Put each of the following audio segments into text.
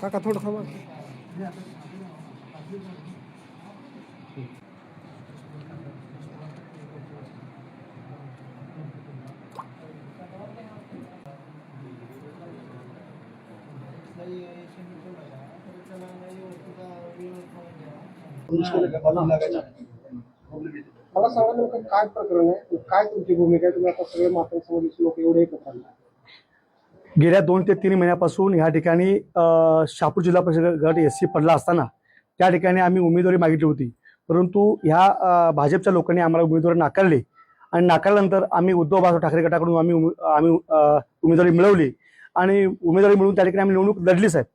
काका थोडं थांबा. मला सांगा नेमकं काय प्रकरण आहे, काय तुमची भूमिका आहे? तुम्ही आता सगळे मातंग समाजाचे लोक एवढे एकत्र आले. गेल्या 2 ते 3 महिन्यापासून ह्या ठिकाणी शहापूर जिल्हा परिषद गट SC पडला असताना त्या ठिकाणी आम्ही उमेदवारी मागितली होती, परंतु ह्या भाजपच्या लोकांनी आम्हाला उमेदवारी नाकारली आणि नाकारल्यानंतर आम्ही उद्धव बाळासाहेब ठाकरे गटाकडून आम्ही उमेदवारी मिळवली आणि उमेदवारी मिळवून त्या ठिकाणी आम्ही निवडणूक लढली साहेब.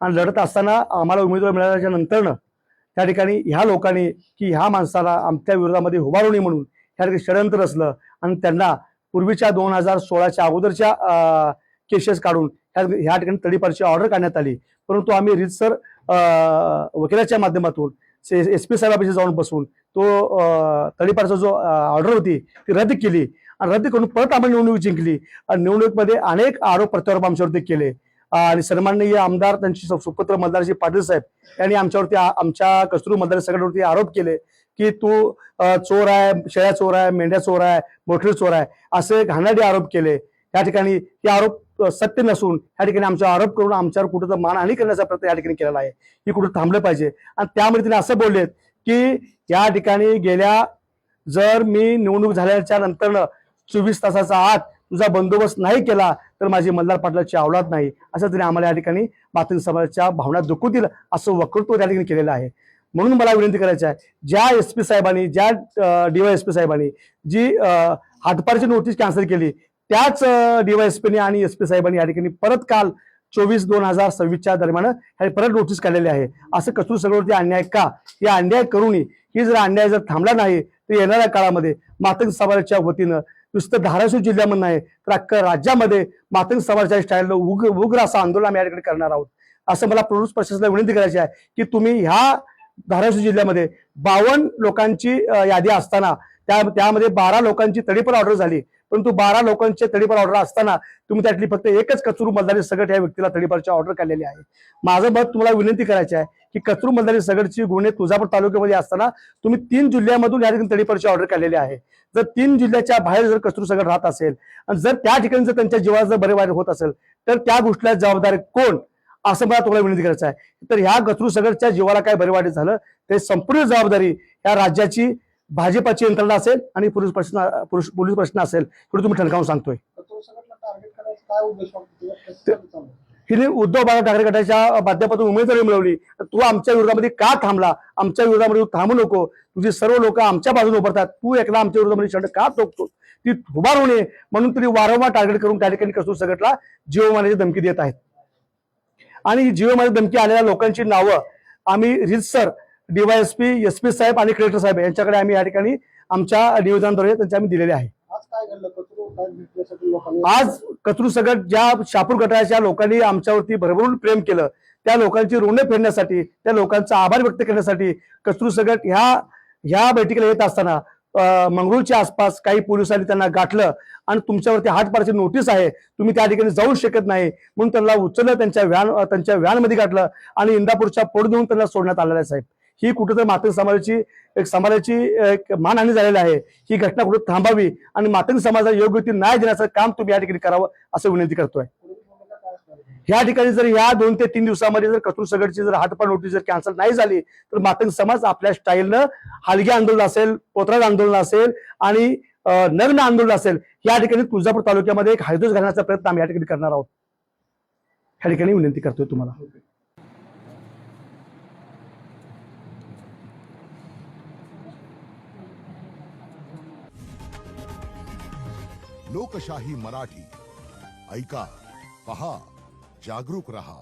आणि लढत असताना आम्हाला उमेदवारी मिळाल्याच्या नंतरनं त्या ठिकाणी ह्या लोकांनी की ह्या माणसाला आमच्या विरोधामध्ये उभारू नये म्हणून त्या ठिकाणी षडयंत्र रचलं आणि त्यांना पूर्वीच्या 2016च्या अगोदरच्या केसेस काढून ह्या ठिकाणी तडीपारची ऑर्डर काढण्यात आली. परंतु आम्ही रीतसर वकिलाच्या माध्यमातून SP साहेबांपाशी जाऊन बसून तो तडीपारचा जो ऑर्डर होती ती रद्द केली आणि रद्द करून परत आम्ही निवडणूक जिंकली आणि निवडणुकीमध्ये अनेक आरोप प्रत्यारोप आमच्यावरती केले आणि सन्माननीय आमदार त्यांचे सुपुत्र मल्हारजी पाटील साहेब यांनी आमच्यावरती आमच्या कस्तुरी मतदार संघटनेवरती आरोप केले की तू चोर आहे, शेळ्या चोर आहे, मेंढ्या चोर आहे, मोठे चोर आहे असे घाणेरडे आरोप केले. त्या ठिकाणी हे आरोप सत्य नसून या ठिकाणी आमचा आरोप करून आमच्यावर कुठं मानहानी करण्याचा प्रयत्न या ठिकाणी केलेला आहे. ही कुठं थांबलं पाहिजे. आणि त्यामुळे तिने असं बोललेत की या ठिकाणी गेल्या जर मी निवडणूक झाल्याच्या नंतर 24 तासाचा आत तुझा बंदोबस्त नाही केला तर माझी मल्हार पाटलाची अवलाद नाही असं तिने आम्हाला या ठिकाणी मातंग समाजाच्या भावना दुखवतील असं वक्तव्य त्या ठिकाणी केलेलं आहे. म्हणून मला विनंती करायची आहे, ज्या SP साहेबांनी ज्या DYSP साहेबांनी जी हातपारची नोटीस कॅन्सल केली त्याच DYSPने आणि SP साहेबांनी या ठिकाणी परत काल 24/2026च्या दरम्यान परत नोटीस काढलेली आहे. असं कस्तुरी सगळ्यावरती अन्याय का? हे अन्याय करूनही ही जर अन्याय जर थांबला नाही तर येणाऱ्या काळामध्ये मातंग समाजाच्या वतीनं नुसतं धाराशिव जिल्ह्यामध्ये नाही तर अख्खा राज्यामध्ये मातंग समाजाच्या स्टाईलनं उग्र असं आंदोलन आम्ही या ठिकाणी करणार आहोत. असं मला पोलीस प्रशासनाला विनंती करायची आहे की तुम्ही ह्या धाराशिव जिल्ह्यामध्ये 52 लोकांची यादी असताना त्यामध्ये 12 लोकांची तडीपार ऑर्डर झाली, परंतु 12 लोकांचे तडीपार ऑर्डर असताना तुम्ही त्यातली फक्त एकच कचरू मतदारी सगट या व्यक्तीला तडीपारची ऑर्डर काढलेली आहे. माझं मत तुम्हाला विनंती करायची आहे की कचरू मतदारी सगटची गुन्हे तुळजापूर तालुक्यामध्ये असताना तुम्ही 3 जिल्ह्यामधून या ठिकाणी तडीपारची ऑर्डर काढलेली आहे. जर 3 जिल्ह्याच्या बाहेर जर कचरू सगट राहत असेल आणि जर त्या ठिकाणी जर त्यांच्या जीवाला जर बरे वाईट होत असेल तर त्या गोष्टीला जबाबदार कोण असं मला तुम्हाला विनंती करायचं आहे. तर ह्या कचरू सगटच्या जीवाला काय बरे वाईट झालं ते संपूर्ण जबाबदारी या राज्याची भाजपाची यंत्रणा असेल आणि पोलीस प्रश्न असेल एवढं तुम्ही ठणकावून सांगतोय. हिने उद्धव बाळासाहेब ठाकरे गटाच्या माध्यमातून उमेदवारी मिळवली, तू आमच्या विरोधामध्ये का थांबला? आमच्या विरोधामध्ये थांबू नको. तुझी सर्व लोक आमच्या बाजूने उभारतात, तू एकला आमच्या विरोधामध्ये शंड का टोकतो? ती उभारू नये म्हणून तुम्ही वारंवार टार्गेट करून त्या ठिकाणी कस्तुरी सगटला जीव मारण्याची धमकी देत आहेत. आणि जीव मारण्याची धमकी आलेल्या लोकांची नावं आम्ही रीतसर DYSP SP साहेब आणि कलेक्टर साहेब यांच्याकडे आम्ही या ठिकाणी आमच्या निवेदनाद्वारे त्यांचे आम्ही दिलेले आहे. आज कचरू सगट ज्या शहापूर गटाच्या लोकांनी आमच्यावरती भरभरून प्रेम केलं त्या लोकांची ऋणे फेडण्यासाठी, त्या लोकांचा आभार व्यक्त करण्यासाठी कचरू सगट ह्या बैठकीला येत असताना मंगरूळच्या आसपास काही पोलिसांनी त्यांना गाठलं आणि तुमच्यावरती हातपारची नोटीस आहे, तुम्ही त्या ठिकाणी जाऊ शकत नाही म्हणून त्यांना उचललं, त्यांच्या व्हॅनमध्ये गाठलं आणि इंदापूरच्या पोट देऊन त्यांना सोडण्यात आलेलं आहे. साहेब, ही कुठेतरी मातंग समाजाची एक मानहानी झालेली आहे. ही घटना कुठे थांबावी आणि मातंग समाजाला योग्य ती न्याय देण्याचं काम तुम्ही या ठिकाणी करावं असं विनंती करतोय. ह्या ठिकाणी जर या 2 ते 3 दिवसामध्ये जर कचरू सगटची जर हातपार नोटीस जर कॅन्सल नाही झाली तर मातंग समाज आपल्या स्टाईलनं हलगी आंदोलन असेल, पोतराज आंदोलन असेल आणि नग्न आंदोलन असेल या ठिकाणी तुळजापूर तालुक्यामध्ये एक हायदोस घालण्याचा प्रयत्न आम्ही या ठिकाणी करणार आहोत. ह्या ठिकाणी विनंती करतोय तुम्हाला. लोकशाही मराठी ऐका, पहा, जागरूक रहा.